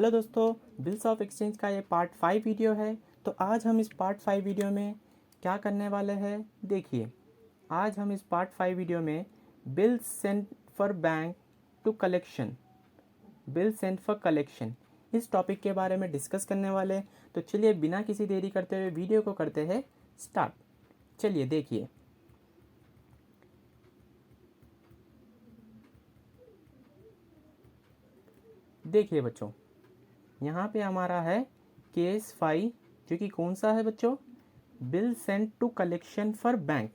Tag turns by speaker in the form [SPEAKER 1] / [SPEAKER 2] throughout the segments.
[SPEAKER 1] Hello दोस्तों, bills of exchange का ये पार्ट 5 वीडियो है। तो आज हम इस पार्ट 5 वीडियो में क्या करने वाले हैं, देखिए। आज हम इस पार्ट 5 वीडियो में bills sent for bank to collection, bill sent for collection, इस टॉपिक के बारे में डिस्कस करने वाले हैं। तो चलिए बिना किसी देरी करते हुए वीडियो को करते हैं स्टार्ट। चलिए देखिए। देखिए बच्चों, यहाँ पे हमारा है केस 5, जो कि कौन सा है बच्चों, bill sent to collection for bank,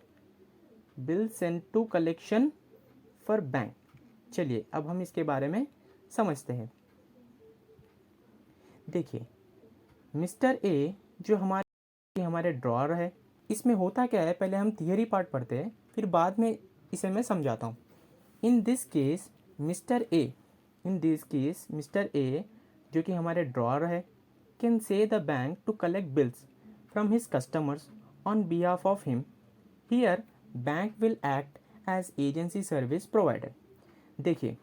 [SPEAKER 1] bill sent to collection for bank. चलिए अब हम इसके बारे में समझते हैं। देखिए, मिस्टर ए जो हमारे ड्रॉअर है, इसमें होता क्या है, पहले हम थियरी पार्ट पढ़ते हैं, फिर बाद में इसे मैं समझाता हूँ। In this case mister A, in this case mister A जो कि हमारे ड्रॉअर है, can say the bank to collect bills from his customers on behalf of him. Here bank will act as agency service provider. देखिए,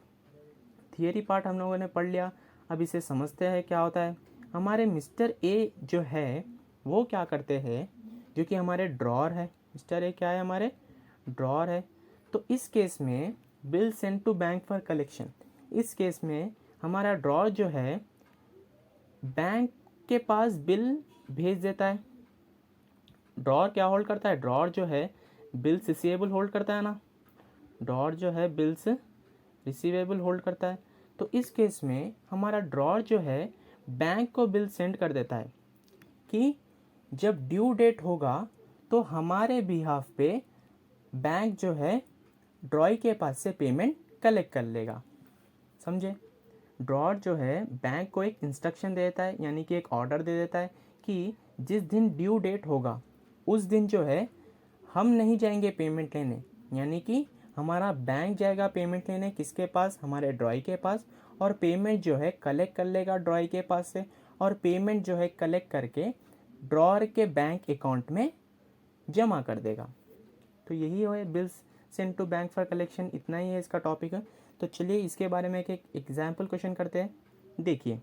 [SPEAKER 1] theory part हम लोगों ने पढ़ लिया, अब इसे समझते हैं क्या होता है। हमारे मिस्टर ए जो है वो क्या करते हैं, जो कि हमारे ड्रॉअर है, मिस्टर ए क्या है, हमारे ड्रॉअर है। तो इस केस में bill sent to bank for collection, इस केस में हमारा ड्रॉअर जो है बैंक के पास बिल भेज देता है। ड्रॉअर क्या होल्ड करता है, ड्रॉअर जो है बिल्स रिसीवेबल होल्ड करता है ना, ड्रॉअर जो है बिल्स रिसीवेबल होल्ड करता है। तो इस केस में हमारा ड्रॉअर जो है बैंक को बिल सेंड कर देता है कि जब ड्यू डेट होगा तो हमारे बिहाफ पे बैंक जो है ड्रॉय के पास से पेमेंट कलेक्ट कर लेगा। समझे, ड्रॉअर जो है बैंक को एक इंस्ट्रक्शन दे देता है, यानी कि एक ऑर्डर दे देता है कि जिस दिन ड्यू डेट होगा उस दिन जो है हम नहीं जाएंगे पेमेंट लेने, यानी कि हमारा बैंक जाएगा पेमेंट लेने किसके पास, हमारे ड्रॉय के पास, और पेमेंट जो है कलेक्ट कर लेगा ड्रॉय के पास से, और पेमेंट जो है कलेक्ट करके ड्रॉअर के बैंक अकाउंट में जमा कर देगा। तो यही है bills sent to bank for collection, इतना ही है इसका टॉपिक है। तो चलिए इसके बारे में एक एग्जाम्पल क्वेश्चन करते हैं। देखिए,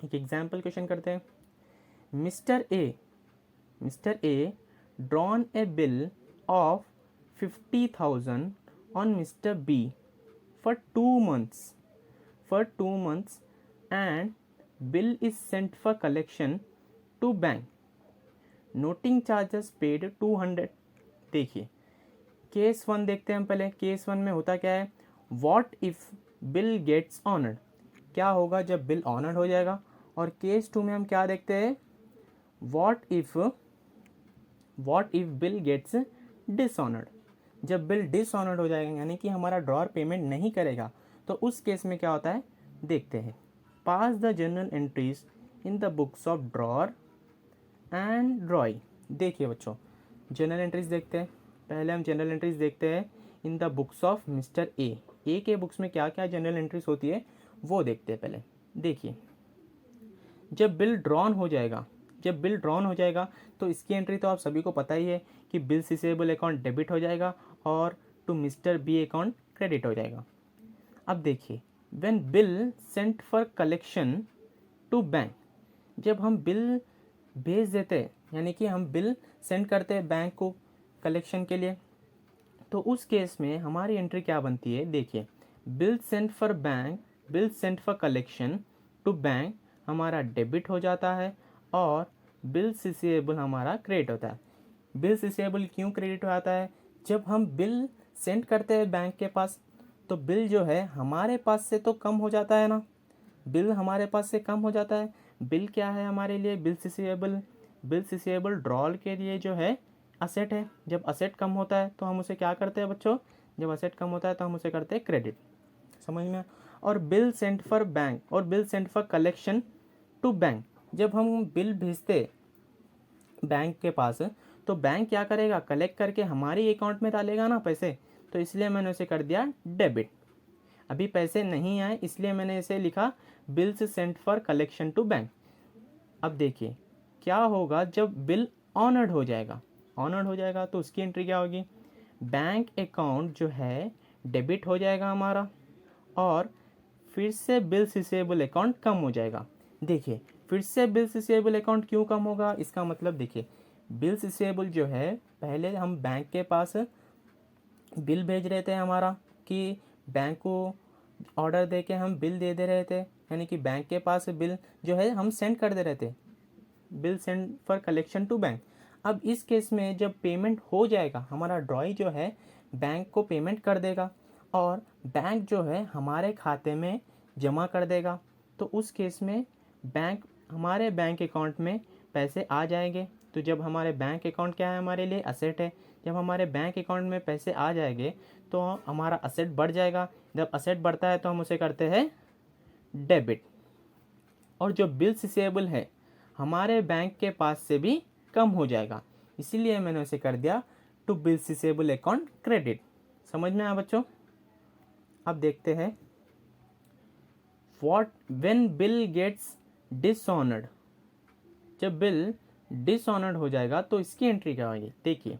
[SPEAKER 1] एक एग्जाम्पल क्वेश्चन करते हैं। Mister A drawn A bill of 50,000 on Mr. B for 2 months and bill is sent for collection to bank. Noting charges paid 200। देखिए, केस 1 देखते हैं हम पहले। केस 1 में होता क्या है, what if Bill Gates honoured, क्या होगा जब बिल ऑनर्ड हो जाएगा। और केस 2 में हम क्या देखते हैं, what if bill gets dishonoured, जब बिल डिसऑनर्ड हो जाएगा, यानी कि हमारा ड्रॉअर पेमेंट नहीं करेगा, तो उस केस में क्या होता है देखते हैं। Pass the journal entries in the books of drawer and drawee. देखिए बच्चों, जनरल एंट्रीज देखते हैं। पहले हम जनरल एंट्रीज देखते हैं इन the books of mister A के बुक्स में क्या क्या जनरल एंट्रीज होती है वो देखते हैं पहले। देखिए, जब बिल ड्रॉन हो जाएगा तो इसकी एंट्री तो आप सभी को पता ही है कि बिल रिसीवेबल अकाउंट डेबिट हो जाएगा और to mister B account credit हो जाएगा। अब देखिए, when bill sent for collection to bank, जब हम बिल भेज देते हैं, यानी कि हम बिल सेंड करते हैं बैंक को कलेक्शन के लिए, तो उस केस में हमारी एंट्री क्या बनती है। देखिए, bill sent for collection to bank हमारा डेबिट हो जाता है और बिल रिसीवेबल हमारा क्रेडिट होता है। बिल रिसीवेबल क्यों क्रेडिट हो जाता है, जब हम बिल सेंड करते हैं बैंक के पास तो बिल जो है हमारे पास से तो कम हो जाता है ना, बिल हमारे पास से कम हो जाता है। बिल क्या है हमारे लिए, बिल रिसीवेबल ड्रॉल के लिए जो है असेट है। जब असेट कम होता है तो हम उसे क्या करते हैं बच्चों, जब असेट कम होता है तो हम उसे करते हैं क्रेडिट। समझ में। और बिल सेंट फॉर बैंक और bill sent for collection to bank, जब हम बिल भेजते बैंक के पास तो बैंक क्या करेगा, कलेक्ट करके हमारी अकाउंट में डालेगा ना पैसे, तो इसलिए मैंने उसे कर दिया डेबिट। अभी पैसे नहीं आए इसलिए मैंने इसे लिखा bills sent for collection to bank. अब देखिए क्या होगा जब बिल ऑनर्ड हो जाएगा तो उसकी एंट्री क्या होगी, बैंक अकाउंट जो है डेबिट हो जाएगा हमारा और फिर से बिल्स रिसीवेबल अकाउंट कम हो जाएगा। देखिए फिर से बिल्स रिसीवेबल अकाउंट क्यों कम होगा, इसका मतलब देखिए बिल्स रिसीवेबल जो है, पहले हम बैंक के पास बिल भेज रहे थे हमारा, कि बैंक को ऑर्डर दे के हम बिल दे रहे थे, यानी कि बैंक के पास बिल जो है हम सेंड कर दे रहे थे, bill send for collection to bank. अब इस केस में जब पेमेंट हो जाएगा, हमारा ड्रॉई जो है बैंक को पेमेंट कर देगा और बैंक जो है हमारे खाते में जमा कर देगा, तो उस केस में बैंक हमारे बैंक अकाउंट में पैसे आ जाएंगे। तो जब हमारे बैंक अकाउंट क्या है, हमारे लिए असेट है, जब हमारे बैंक अकाउंट में पैसे आ जाएंगे तो हमारा असेट बढ़ जाएगा। जब असेट बढ़ता है तो हम उसे करते हैं डेबिट। और जो बिल्स रिसीवेबल है हमारे बैंक के पास से भी कम हो जाएगा, इसीलिए मैंने उसे कर दिया to bills receivable account credit. समझ में आया बच्चों। अब देखते हैं what when bill gets dishonoured. जब बिल डिसऑनर्ड हो जाएगा तो इसकी एंट्री क्या होगी। देखिए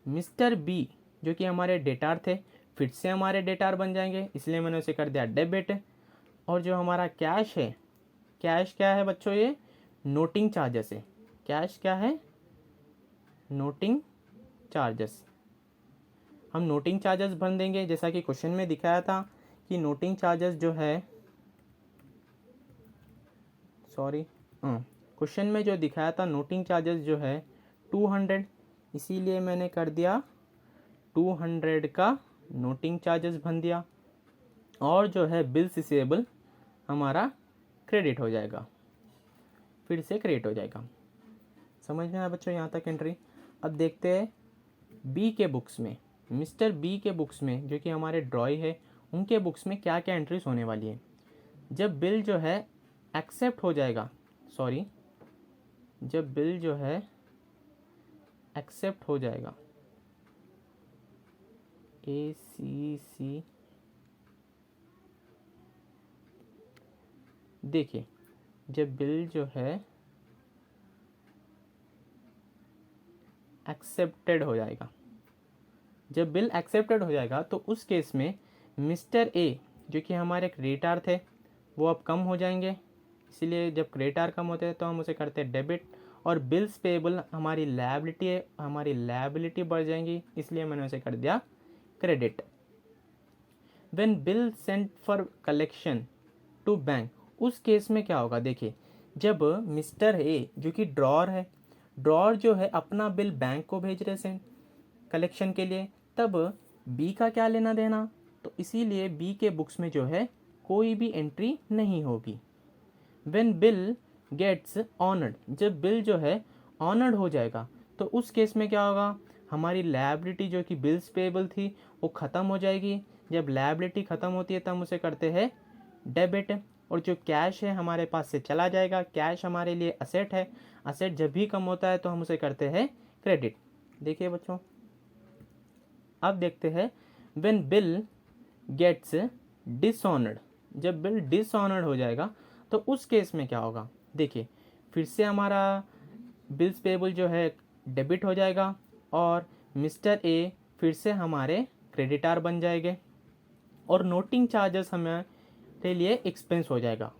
[SPEAKER 1] मिस्टर बी जो कि हमारे डेटार थे फिर से हमारे डेटार बन जाएंगे, इसलिए मैंने उसे कर दिया डेबिट। और जो हमारा कैश है, कैश क्या है बच्चों, ये नोटिंग चार्जेस है। कैश क्या है, नोटिंग चार्जेस। हम नोटिंग चार्जेस भर देंगे, जैसा कि क्वेश्चन में दिखाया था कि नोटिंग चार्जेस जो है, क्वेश्चन में जो दिखाया था नोटिंग चार्जेस जो है 200, इसीलिए मैंने कर दिया 200 का नोटिंग चार्जेस भर दिया। और जो है बिल्स रिसीवेबल हमारा क्रेडिट हो जाएगा, फिर से क्रेडिट हो जाएगा। समझ में आया बच्चों यहाँ तक एंट्री। अब देखते हैं बी के बुक्स में, मिस्टर बी के बुक्स में जो कि हमारे ड्रॉई है, उनके बुक्स में क्या क्या एंट्रीज होने वाली है। जब बिल जो है एक्सेप्ट हो जाएगा, जब बिल जो है एक्सेप्ट हो जाएगा, ACC, देखिए जब बिल जो है एक्सेप्टेड हो जाएगा, जब बिल एक्सेप्टेड हो जाएगा तो उस केस में मिस्टर ए जो कि हमारे क्रेडिटार थे वो अब कम हो जाएंगे, इसीलिए जब क्रेडिटार कम होते हैं तो हम उसे करते हैं डेबिट। और बिल्स पेबल हमारी लायबिलिटी है, हमारी लायबिलिटी बढ़ जाएंगी, इसलिए मैंने उसे कर दिया credit. When bill sent for collection to bank, उस केस में क्या होगा। देखिए जब मिस्टर ए जो कि ड्रॉर है, ड्रॉर जो है अपना बिल बैंक को भेज रहे हैं कलेक्शन के लिए, तब बी का क्या लेना देना, तो इसीलिए बी के बुक्स में जो है कोई भी एंट्री नहीं होगी। व्हेन बिल गेट्स ऑनर्ड, जब बिल जो है ऑनर्ड हो जाएगा तो उस केस में क्या होगा, हमारी लायबिलिटी जो कि बिल्स पेबल थी वो ख़त्म हो जाएगी। जब लायबिलिटी ख़त्म होती है तब हम उसे करते हैं डेबिट। और जो कैश है हमारे पास से चला जाएगा, कैश हमारे लिए असेट है, असेट जब भी कम होता है तो हम उसे करते हैं क्रेडिट। देखिए बच्चों अब देखते हैं व्हेन बिल गेट्स डिसऑनर्ड, जब बिल डिसऑनर्ड हो जाएगा तो उस केस में क्या होगा। देखिए फिर से हमारा बिल्स पेबल जो है डेबिट हो जाएगा और मिस्टर ए फिर से हमारे क्रेडिटार बन जाएंगे और नोटिंग चार्जेस हमारे लिए एक्सपेंस हो जाएगा।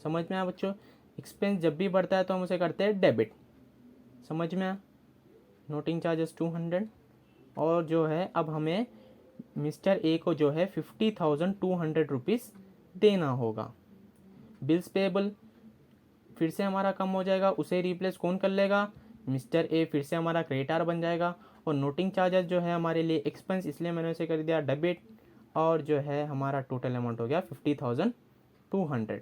[SPEAKER 1] समझ में आया बच्चों, एक्सपेंस जब भी बढ़ता है तो हम उसे करते हैं डेबिट। समझ में आया, नोटिंग चार्जेस 200 और जो है अब हमें मिस्टर ए को जो है 50,200 रुपीज़ देना होगा। बिल्स पेबल फिर से हमारा कम हो जाएगा, उसे रिप्लेस कौन कर लेगा, मिस्टर ए फिर से हमारा क्रेडिटार बन जाएगा। और नोटिंग चार्जेस जो है हमारे लिए एक्सपेंस, इसलिए मैंने उसे कर दिया डेबिट। और जो है हमारा टोटल अमाउंट हो गया 50,200।